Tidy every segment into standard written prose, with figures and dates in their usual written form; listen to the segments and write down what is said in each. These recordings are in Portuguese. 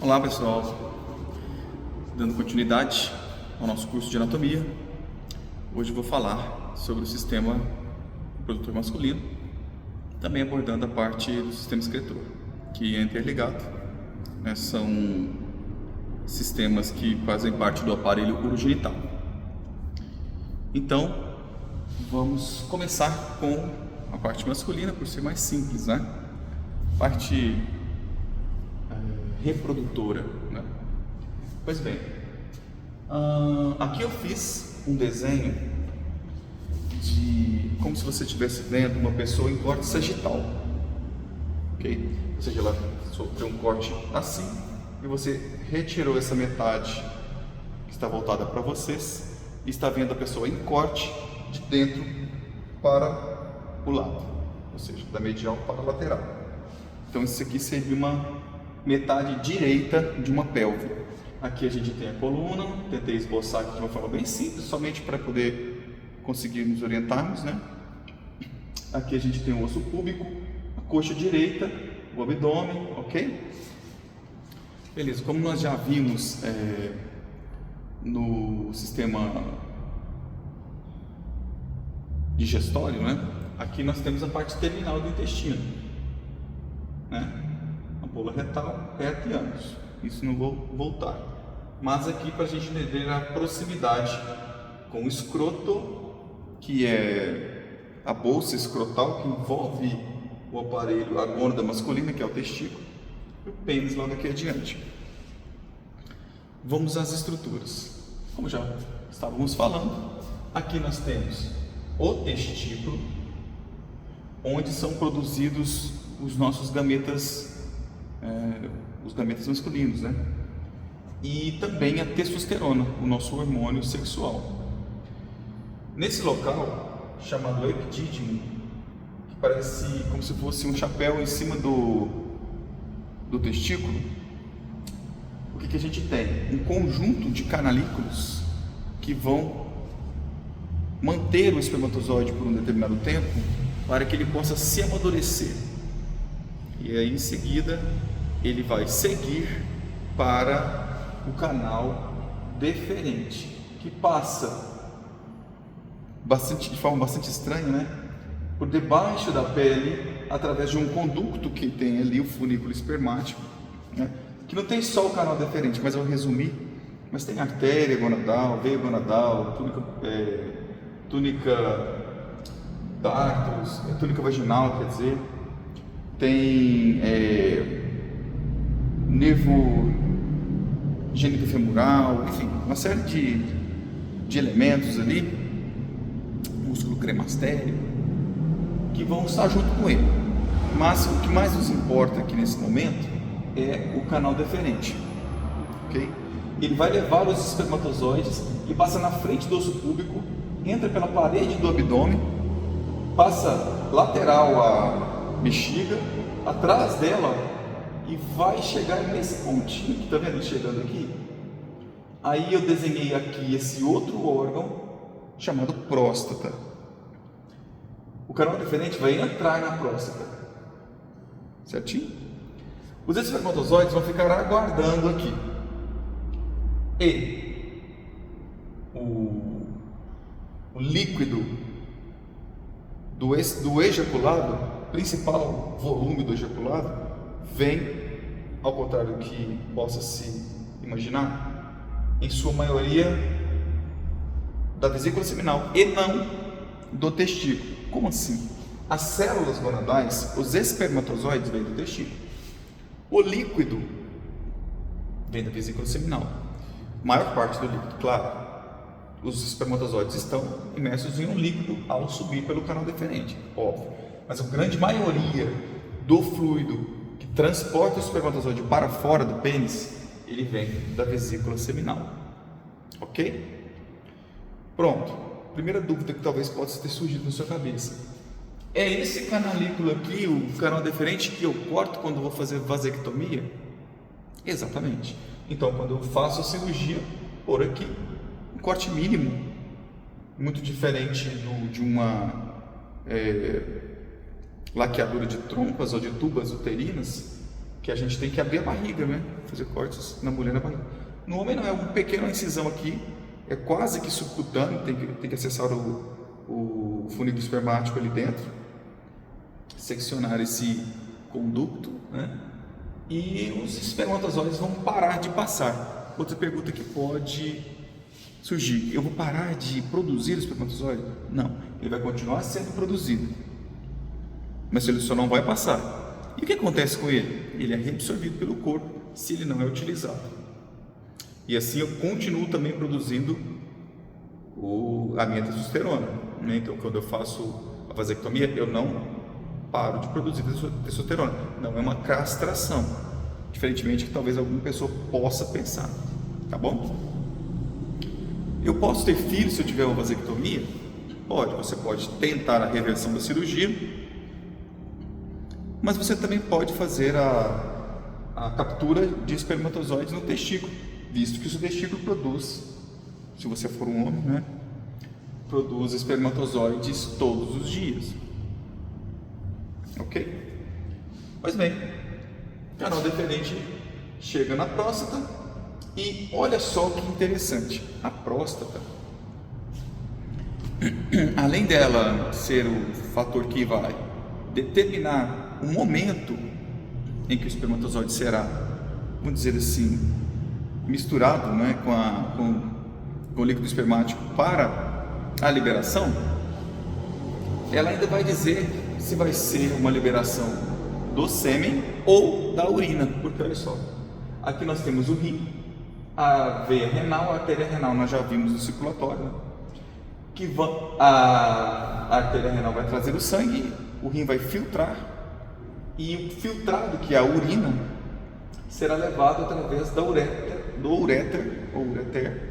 Olá pessoal, dando continuidade ao nosso curso de anatomia, hoje eu vou falar sobre o sistema reprodutor masculino, também abordando a parte do sistema excretor, que é interligado, né? São sistemas que fazem parte do aparelho urogenital. Então, vamos começar com a parte masculina, por ser mais simples, né? Parte reprodutora, né? Pois bem, aqui eu fiz um desenho de como se você estivesse vendo uma pessoa em corte sagital, ok? Ou seja, ela sofreu um corte assim e você retirou essa metade que está voltada para vocês e está vendo a pessoa em corte de dentro para o lado, ou seja, da medial para a lateral. Então isso aqui seria uma metade direita de uma pelve. Aqui a gente tem a coluna, tentei esboçar aqui de uma forma bem simples, somente para poder conseguir nos orientarmos, né? Aqui a gente tem o osso púbico, a coxa direita, o abdômen, ok? Beleza, como nós já vimos no sistema digestório, né? Aqui nós temos a parte terminal do intestino, né? Ampola retal, reta e ânus. Isso não vou voltar. Mas aqui para a gente entender a proximidade com o escroto, que é a bolsa escrotal que envolve o aparelho, a gônada masculina, que é o testículo, e o pênis logo aqui adiante. Vamos às estruturas. Como já estávamos falando, aqui nós temos o testículo, onde são produzidos os nossos gametas, os gametas masculinos, né? E também a testosterona, o nosso hormônio sexual. Nesse local, chamado epidídimo, que parece como se fosse um chapéu em cima do testículo, o que a gente tem? Um conjunto de canalículos que vão manter o espermatozoide por um determinado tempo para que ele possa se amadurecer. E aí em seguida ele vai seguir para o canal deferente, que passa de forma bastante estranha, né? Por debaixo da pele, através de um conduto que tem ali, o funículo espermático, né? Que não tem só o canal deferente, mas eu resumi, mas tem artéria gonadal, veia gonadal, túnica d'Arctos, túnica vaginal, quer dizer, tem nervo genitofemoral, enfim, uma série de elementos ali, músculo cremastério, que vão estar junto com ele. Mas o que mais nos importa aqui nesse momento é o canal deferente, ok? Ele vai levar os espermatozoides e passa na frente do osso púbico, entra pela parede do abdômen, passa lateral à bexiga, atrás dela, e vai chegar nesse pontinho que está vendo ele chegando aqui. Aí eu desenhei aqui esse outro órgão chamado próstata. O canal deferente vai entrar na próstata, certinho? Os espermatozoides vão ficar aguardando aqui. E o líquido do ejaculado, principal volume do ejaculado, vem, ao contrário do que possa se imaginar, em sua maioria da vesícula seminal e não do testículo. Como assim? As células gonadais, os espermatozoides, vêm do testículo. O líquido vem da vesícula seminal. Maior parte do líquido, claro. Os espermatozoides estão imersos em um líquido ao subir pelo canal deferente, óbvio. Mas a grande maioria do fluido que transporta o espermatozoide para fora do pênis, ele vem da vesícula seminal, ok? Pronto. Primeira dúvida que talvez possa ter surgido na sua cabeça: é esse canalículo aqui, o canal deferente, que eu corto quando vou fazer vasectomia? Exatamente. Então, quando eu faço a cirurgia por aqui, um corte mínimo, muito diferente de uma laqueadura de trompas ou de tubas uterinas, que a gente tem que abrir a barriga, né? Fazer cortes na mulher na barriga. No homem não, é uma pequena incisão aqui, é quase que subcutâneo, tem que acessar o funil espermático ali dentro, seccionar esse conducto, né? E os espermatozoides vão parar de passar. Outra pergunta que pode surgir: eu vou parar de produzir o espermatozoide? Não, ele vai continuar sendo produzido, mas ele só não vai passar. E o que acontece com ele? Ele é reabsorvido pelo corpo se ele não é utilizado. E assim eu continuo também produzindo a minha testosterona, né? Então, quando eu faço a vasectomia, eu não paro de produzir testosterona. Não é uma castração, diferentemente que talvez alguma pessoa possa pensar, tá bom? Eu posso ter filho se eu tiver uma vasectomia? Pode, você pode tentar a reversão da cirurgia, mas você também pode fazer a captura de espermatozoides no testículo, visto que o seu testículo produz, se você for um homem, né, produz espermatozoides todos os dias. Ok? Pois bem, canal deferente chega na próstata e olha só que interessante, a próstata, além dela ser o fator que vai determinar o momento em que o espermatozoide será, vamos dizer assim, misturado, né, com o líquido espermático para a liberação, ela ainda vai dizer se vai ser uma liberação do sêmen ou da urina, porque olha só, aqui nós temos o rim, a veia renal, a artéria renal nós já vimos no circulatório, né? A artéria renal vai trazer o sangue, o rim vai filtrar, e o filtrado, que é a urina, será levado através do ureter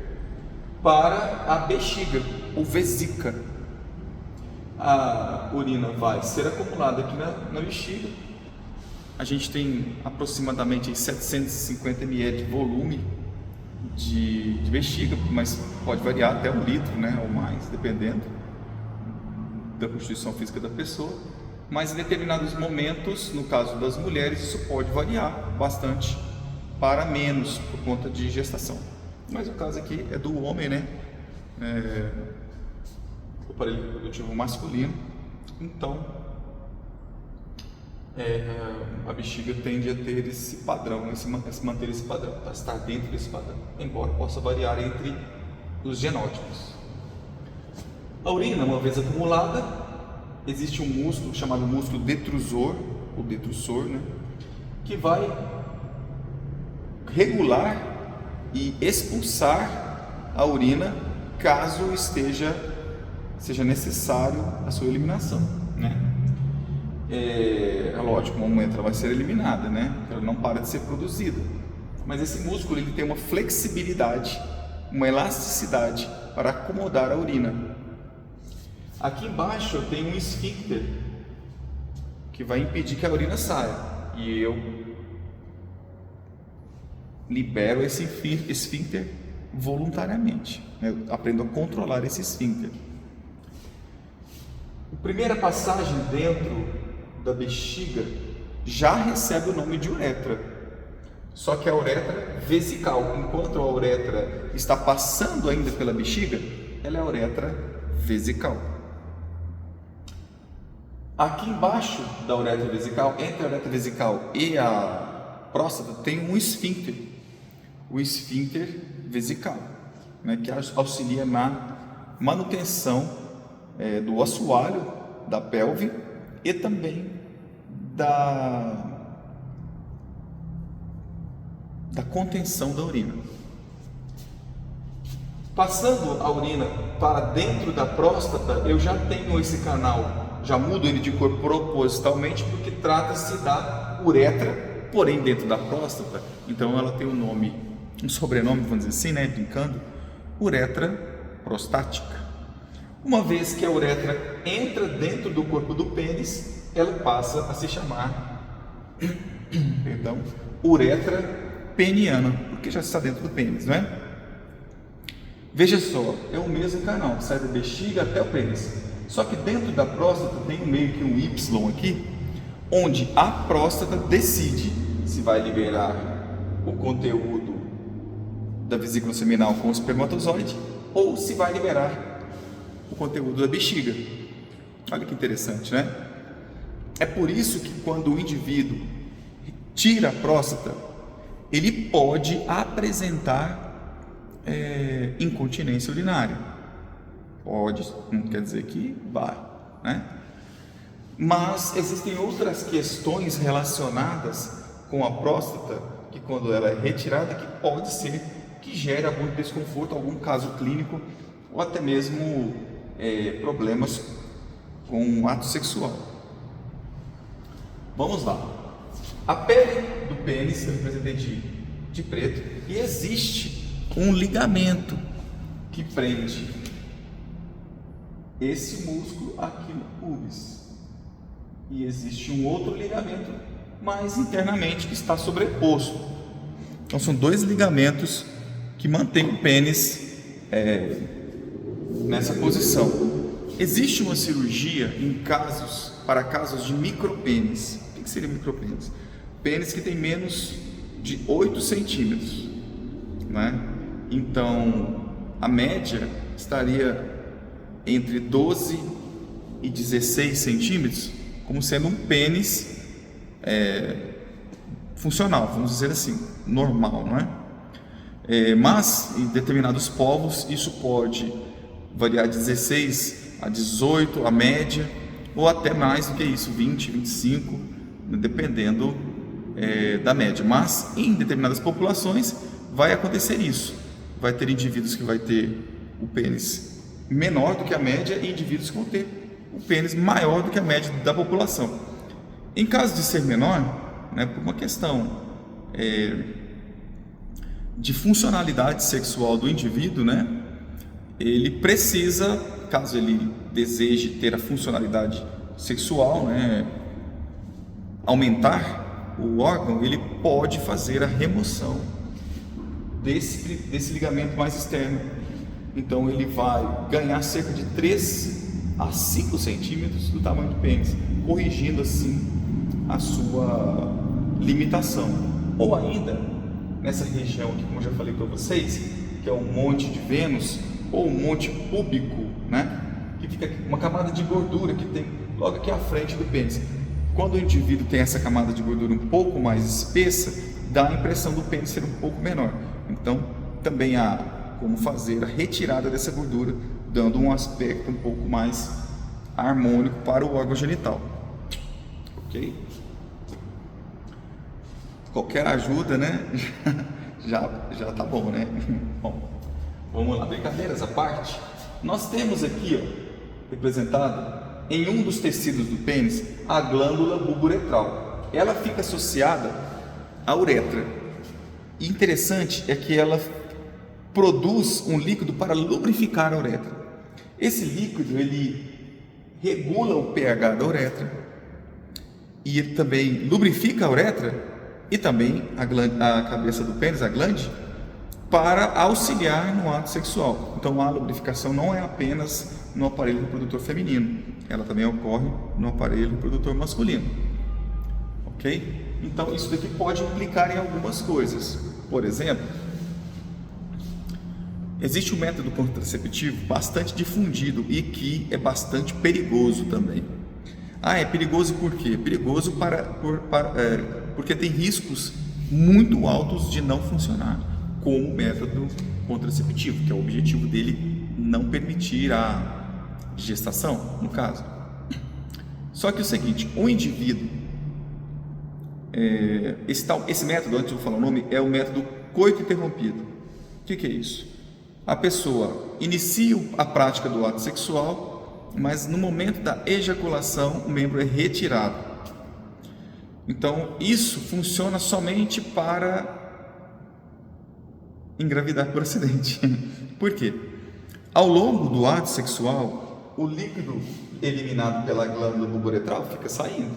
para a bexiga ou vesícula. A urina vai ser acumulada aqui na bexiga. A gente tem aproximadamente 750 ml de volume de bexiga, mas pode variar até 1 litro, né, ou mais, dependendo da constituição física da pessoa. Mas em determinados momentos, no caso das mulheres, isso pode variar bastante para menos por conta de gestação. Mas o caso aqui é do homem, né? O aparelho reprodutivo masculino. Então, a bexiga tende a ter esse padrão, a se manter esse padrão, a estar dentro desse padrão, embora possa variar entre os genótipos. A urina, uma vez acumulada, existe um músculo chamado músculo detrusor, ou detrussor, né, que vai regular e expulsar a urina caso seja necessário a sua eliminação, né? É lógico, uma momento ela vai ser eliminada, né? Ela não para de ser produzida, mas esse músculo ele tem uma flexibilidade, uma elasticidade para acomodar a urina. Aqui embaixo eu tenho um esfíncter que vai impedir que a urina saia, e eu libero esse esfíncter voluntariamente, né? Eu aprendo a controlar esse esfíncter. A primeira passagem dentro da bexiga já recebe o nome de uretra, só que a uretra vesical, enquanto a uretra está passando ainda pela bexiga, ela é a uretra vesical. Aqui embaixo da uretra vesical, entre a uretra vesical e a próstata, tem um esfíncter, o esfíncter vesical, né, que auxilia na manutenção do assoalho da pelve e também da contenção da urina. Passando a urina para dentro da próstata, eu já tenho esse canal, já mudo ele de cor propositalmente, porque trata-se da uretra, porém dentro da próstata, então ela tem um sobrenome, vamos dizer assim, né, brincando, uretra prostática. Uma vez que a uretra entra dentro do corpo do pênis, ela passa a se chamar uretra peniana, porque já está dentro do pênis, não é? Veja só, é o mesmo canal, sai da bexiga até o pênis, só que dentro da próstata tem meio que um Y aqui, onde a próstata decide se vai liberar o conteúdo da vesícula seminal com o espermatozoide ou se vai liberar o conteúdo da bexiga. Olha que interessante, né? É por isso que quando o indivíduo tira a próstata, ele pode apresentar incontinência urinária. Pode, não quer dizer que vai, né? Mas existem outras questões relacionadas com a próstata, que quando ela é retirada, que pode ser que gere algum desconforto, algum caso clínico, ou até mesmo problemas com o ato sexual. Vamos lá. A pele do pênis eu representei de preto, e existe um ligamento que prende esse músculo aqui no pubis, e existe um outro ligamento mais internamente que está sobreposto. Então são dois ligamentos que mantêm o pênis nessa posição. Existe uma cirurgia para casos de micropênis. O que seria micropênis? Pênis que tem menos de 8 centímetros, né? Então a média estaria entre 12 e 16 centímetros, como sendo um pênis funcional, vamos dizer assim, normal, não é? Mas em determinados povos isso pode variar de 16 a 18, a média, ou até mais do que isso, 20, 25, dependendo da média. Mas em determinadas populações vai acontecer isso. Vai ter indivíduos que vai ter o pênis menor do que a média e indivíduos que vão ter o pênis maior do que a média da população. Em caso de ser menor, né, por uma questão de funcionalidade sexual do indivíduo, né, ele precisa, caso ele deseje ter a funcionalidade sexual, né, aumentar o órgão, ele pode fazer a remoção desse ligamento mais externo. Então ele vai ganhar cerca de 3 a 5 centímetros do tamanho do pênis, corrigindo assim a sua limitação. Ou ainda, nessa região aqui, como eu já falei para vocês, que é o Monte de Vênus, ou o Monte Púbico, né? Que fica uma camada de gordura que tem logo aqui à frente do pênis. Quando o indivíduo tem essa camada de gordura um pouco mais espessa, dá a impressão do pênis ser um pouco menor. Então, também há como fazer a retirada dessa gordura, dando um aspecto um pouco mais harmônico para o órgão genital. Ok? Qualquer ajuda, né? já tá bom, né? Bom, vamos lá, brincadeiras à parte. Nós temos aqui, ó, representado em um dos tecidos do pênis a glândula bulboretral. Ela fica associada à uretra. E interessante é que ela produz um líquido para lubrificar a uretra. Esse líquido ele regula o pH da uretra e ele também lubrifica a uretra e também a cabeça do pênis, a glande, para auxiliar no ato sexual. Então a lubrificação não é apenas no aparelho reprodutor feminino, ela também ocorre no aparelho reprodutor masculino. Ok? Então isso daqui pode implicar em algumas coisas. Por exemplo, existe um método contraceptivo bastante difundido e que é bastante perigoso também. É perigoso por quê? Perigoso porque tem riscos muito altos de não funcionar como método contraceptivo, que é o objetivo dele não permitir a gestação, no caso. Só que é o seguinte, o indivíduo, esse método, antes de eu falar o nome, é o método coito interrompido. O que é isso? A pessoa inicia a prática do ato sexual, mas no momento da ejaculação o membro é retirado. Então isso funciona somente para engravidar por acidente. Por quê? Ao longo do ato sexual, o líquido eliminado pela glândula bulboretral fica saindo.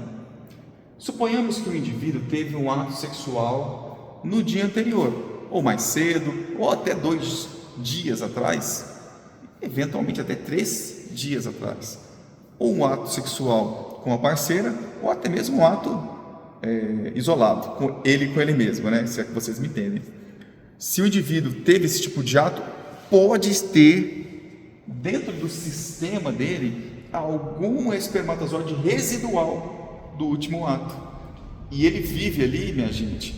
Suponhamos que o indivíduo teve um ato sexual no dia anterior, ou mais cedo, ou até 2 dias atrás, eventualmente até 3 dias atrás, ou um ato sexual com a parceira, ou até mesmo um ato isolado, com ele mesmo, né? Se é que vocês me entendem. Se o indivíduo teve esse tipo de ato, pode ter dentro do sistema dele algum espermatozoide residual do último ato. E ele vive ali, minha gente,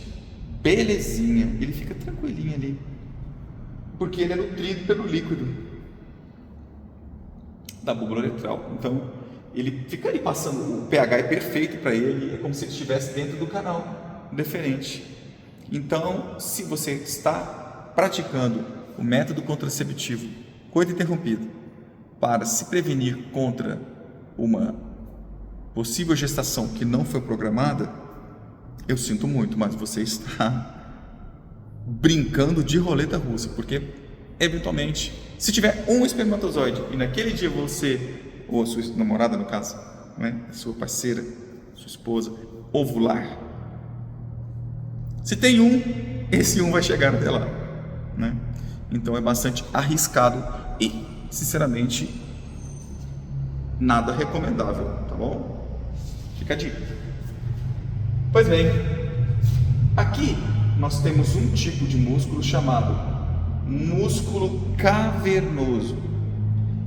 belezinha, ele fica tranquilinho ali, porque ele é nutrido pelo líquido da búbula uretral. Então ele fica ali passando, o pH é perfeito para ele, é como se ele estivesse dentro do canal deferente. Então, se você está praticando o método contraceptivo coito interrompido para se prevenir contra uma possível gestação que não foi programada, eu sinto muito, mas você está brincando de roleta russa, porque eventualmente, se tiver um espermatozoide e naquele dia você, ou a sua namorada no caso, né, a sua parceira, sua esposa, ovular, se tem um, esse um vai chegar até lá, né? Então é bastante arriscado e, sinceramente, nada recomendável, tá bom? Fica a dica. Pois bem, aqui nós temos um tipo de músculo chamado músculo cavernoso.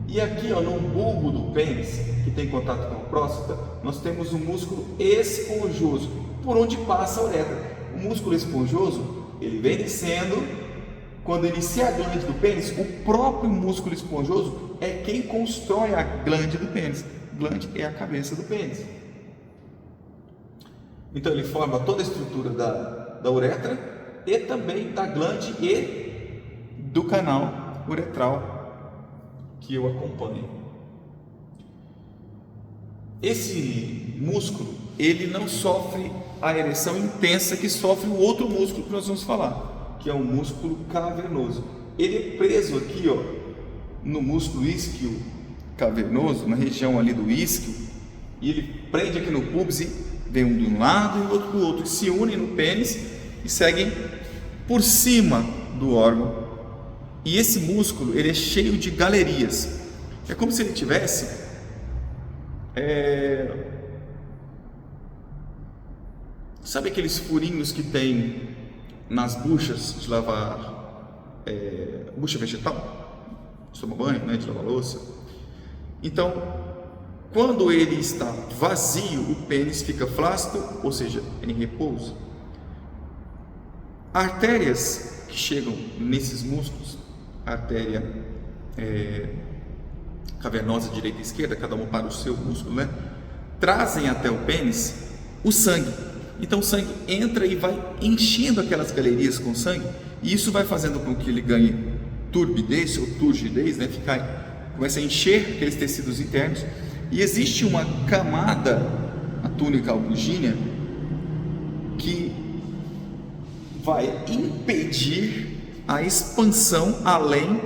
E aqui, ó, no bulbo do pênis, que tem contato com a próstata, nós temos um músculo esponjoso, por onde passa a uretra. O músculo esponjoso, ele vem descendo, quando inicia a glande do pênis, o próprio músculo esponjoso é quem constrói a glande do pênis. Glande é a cabeça do pênis. Então ele forma toda a estrutura da uretra e também da glande e do canal uretral que eu acompanho. Esse músculo, ele não sofre a ereção intensa que sofre o outro músculo que nós vamos falar, que é o músculo cavernoso. Ele é preso aqui, ó, no músculo isquio cavernoso, na região ali do isquio, e ele prende aqui no pubis e vem um de um lado e o outro do outro, e se unem no pênis e seguem por cima do órgão. E esse músculo, ele é cheio de galerias. É como se ele tivesse sabe aqueles furinhos que tem nas buchas de lavar bucha vegetal, de tomar banho, né, de lavar louça? Então, quando ele está vazio, o pênis fica flácido, ou seja, em repouso. Artérias que chegam nesses músculos, a artéria cavernosa direita e esquerda, cada uma para o seu músculo, né, trazem até o pênis o sangue. Então o sangue entra e vai enchendo aquelas galerias com sangue, e isso vai fazendo com que ele ganhe turbidez ou turgidez, né, começa a encher aqueles tecidos internos, e existe uma camada, a túnica albuginea, que vai impedir a expansão além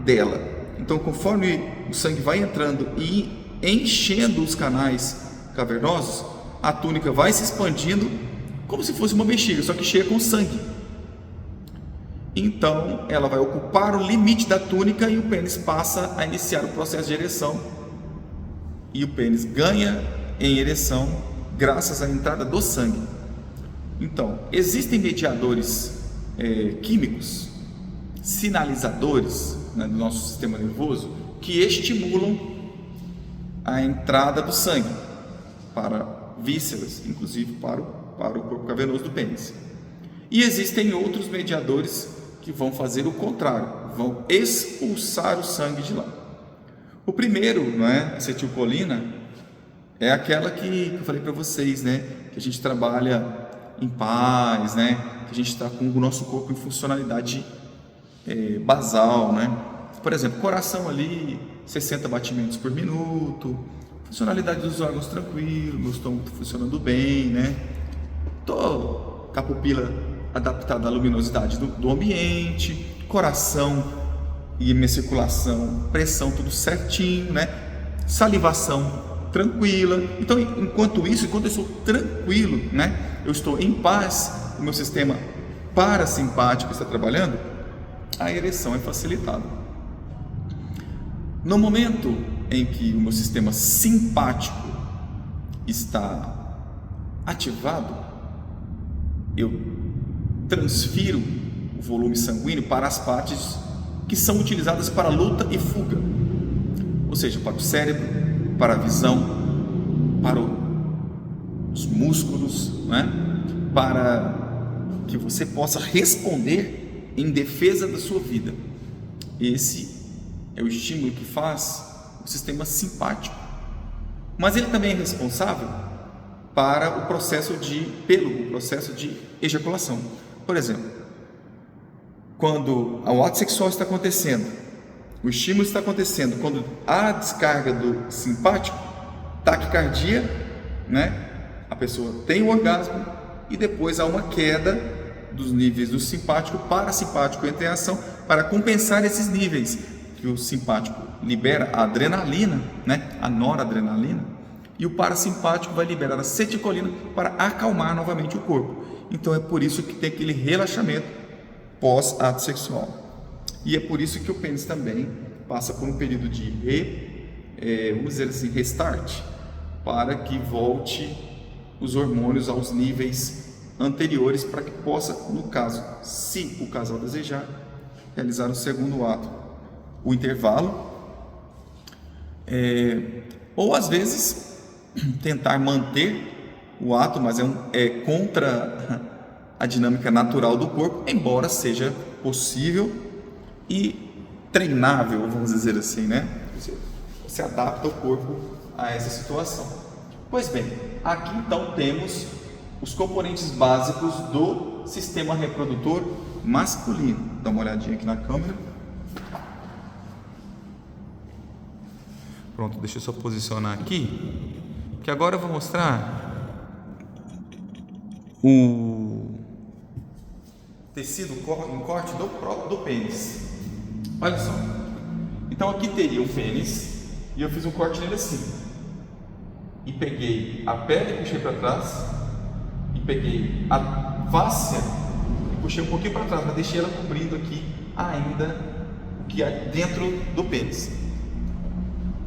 dela. Então, conforme o sangue vai entrando e enchendo os canais cavernosos, a túnica vai se expandindo como se fosse uma bexiga, só que cheia com sangue. Então, ela vai ocupar o limite da túnica e o pênis passa a iniciar o processo de ereção. E o pênis ganha em ereção graças à entrada do sangue. Então, existem mediadores químicos, sinalizadores, né, do nosso sistema nervoso, que estimulam a entrada do sangue para vísceras, inclusive para o corpo cavernoso do pênis. E existem outros mediadores que vão fazer o contrário, vão expulsar o sangue de lá. O primeiro, não é, acetilcolina, é aquela que eu falei para vocês, né, que a gente trabalha em paz, né, que a gente está com o nosso corpo em funcionalidade basal, né? Por exemplo, coração ali 60 batimentos por minuto, funcionalidade dos órgãos tranquilo, meu estômago funcionando bem, né? Tô com a pupila adaptada à luminosidade do ambiente, coração e minha circulação, pressão tudo certinho, né? Salivação tranquila. Então, enquanto eu estou tranquilo, né? Eu estou em paz, o meu sistema parasimpático está trabalhando, a ereção é facilitada. No momento em que o meu sistema simpático está ativado, eu transfiro o volume sanguíneo para as partes que são utilizadas para luta e fuga, ou seja, para o cérebro, para a visão, para os músculos, né? Para que você possa responder em defesa da sua vida. Esse é o estímulo que faz o sistema simpático, mas ele também é responsável para o processo o processo de ejaculação. Por exemplo, quando o ato sexual está acontecendo, o estímulo está acontecendo, quando há descarga do simpático, taquicardia, né? A pessoa tem o orgasmo e depois há uma queda dos níveis do simpático para parasimpático entra em ação para compensar esses níveis, que o simpático libera a adrenalina, né? A noradrenalina, e o parasimpático vai liberar a acetilcolina para acalmar novamente o corpo. Então é por isso que tem aquele relaxamento pós-ato sexual. E é por isso que o pênis também passa por um período de vamos dizer assim, restart, para que volte os hormônios aos níveis anteriores, para que possa, no caso, se o casal desejar, realizar o segundo ato, o intervalo, ou às vezes tentar manter o ato, mas é contra a dinâmica natural do corpo, embora seja possível e treinável, vamos dizer assim, né? Você adapta o corpo a essa situação. Pois bem, aqui então temos os componentes básicos do sistema reprodutor masculino. Dá uma olhadinha aqui na câmera. Pronto, deixa eu só posicionar aqui, que agora eu vou mostrar o tecido em corte do pênis. Olha só. Então aqui teria o pênis e eu fiz um corte nele assim. E peguei a pele e puxei para trás. E peguei a fáscia e puxei um pouquinho para trás, mas deixei ela cobrindo aqui ainda o que é dentro do pênis.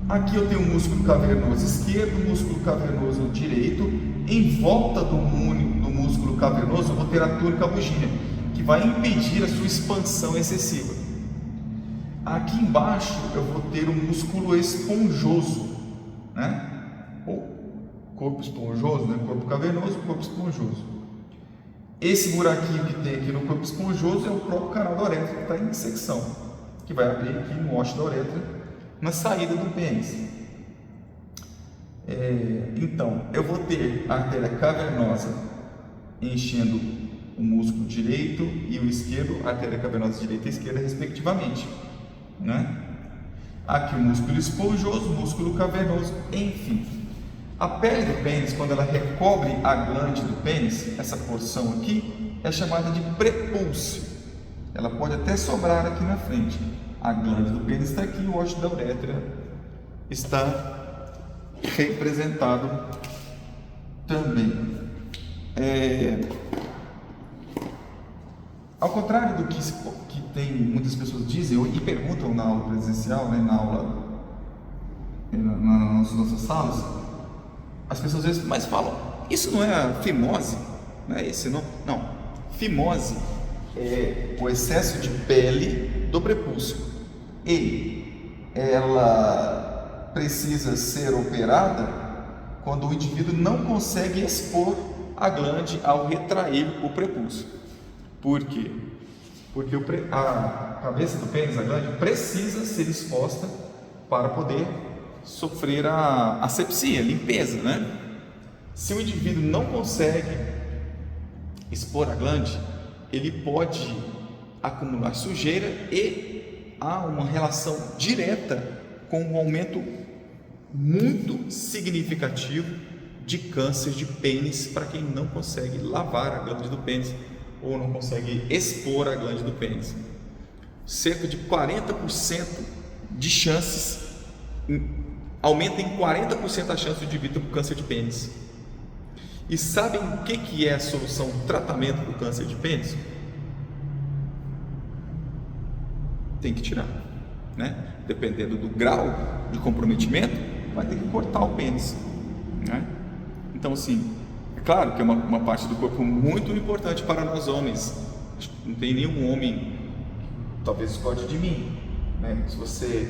Aqui eu tenho o músculo cavernoso esquerdo, o músculo cavernoso direito. Em volta do músculo cavernoso eu vou ter a túnica bugina, que vai impedir a sua expansão excessiva. Aqui embaixo eu vou ter o músculo esponjoso, né? Ou corpo esponjoso, né? Corpo cavernoso, corpo esponjoso. Esse buraquinho que tem aqui no corpo esponjoso é o próprio canal da uretra que está em secção, que vai abrir aqui no mote da uretra na saída do pênis. Então, eu vou ter a artéria cavernosa enchendo o músculo direito e o esquerdo, a artéria cavernosa direita e esquerda, respectivamente, né? Aqui o músculo esponjoso, músculo cavernoso, enfim. A pele do pênis, quando ela recobre a glande do pênis, essa porção aqui é chamada de prepúcio. Ela pode até sobrar aqui na frente. A glande do pênis está aqui, o ósseo da uretra está representado também. Ao contrário do que tem, muitas pessoas dizem e perguntam na aula presencial, né, nas nossas salas, as pessoas às vezes mas falam, isso não é a fimose? Não é esse não? Não, fimose é o excesso de pele do prepúcio e ela precisa ser operada quando o indivíduo não consegue expor a glande ao retrair o prepúcio. Por quê? Porque a cabeça do pênis, a glande, precisa ser exposta para poder sofrer a asepsia, limpeza, né? Se o indivíduo não consegue expor a glande, ele pode acumular sujeira e há uma relação direta com um aumento muito significativo de câncer de pênis para quem não consegue lavar a glande do pênis ou não consegue expor a glande do pênis. Cerca de 40% de chances, aumenta em 40% a chance de indivíduo com câncer de pênis. E sabem o que é a solução do tratamento do câncer de pênis? Tem que tirar, né? Dependendo do grau de comprometimento, vai ter que cortar o pênis, né? Então, assim, É claro que é uma parte do corpo muito importante para nós homens. Não tem nenhum homem, talvez discorde de mim, né? Se você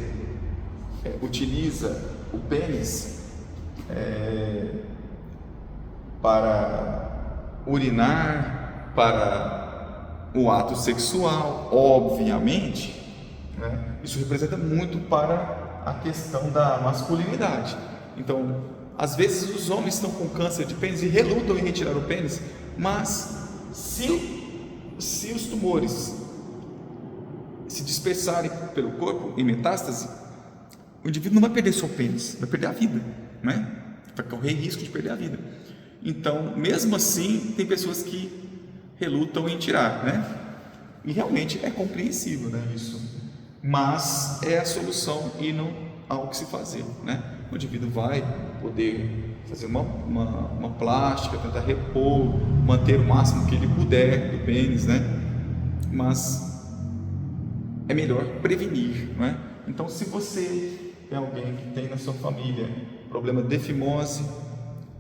utiliza o pênis para urinar, para o ato sexual, obviamente, né? Isso representa muito para a questão da masculinidade. Então, às vezes os homens estão com câncer de pênis e relutam em retirar o pênis, mas se os tumores se dispersarem pelo corpo em metástase, o indivíduo não vai perder só o pênis, vai perder a vida, né? Vai correr risco de perder a vida. Então, mesmo assim, tem pessoas que relutam em tirar, né? E realmente é compreensível, né, isso. Mas é a solução e não há o que se fazer, né? O indivíduo vai poder fazer uma plástica, tentar repor, manter o máximo que ele puder do pênis, né? Mas é melhor prevenir, não é? Então, se você é alguém que tem na sua família problema de fimose,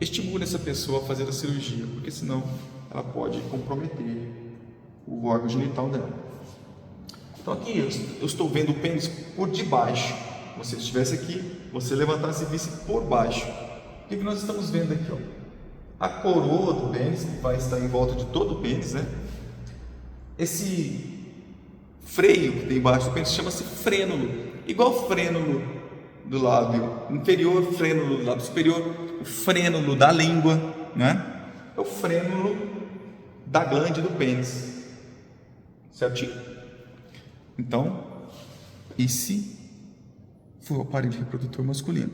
estimule essa pessoa a fazer a cirurgia, porque senão ela pode comprometer o órgão genital dela. Então aqui eu estou vendo o pênis por debaixo. Se você estivesse aqui, você levantasse e visse por baixo. O que nós estamos vendo aqui? Ó? A coroa do pênis, que vai estar em volta de todo o pênis, né? Esse freio que tem embaixo do pênis chama-se frênulo, igual o frênulo do lábio inferior, frênulo do lábio superior, o frênulo da língua, né? É o frênulo da glande do pênis, certinho? Então, esse foi o aparelho reprodutor masculino.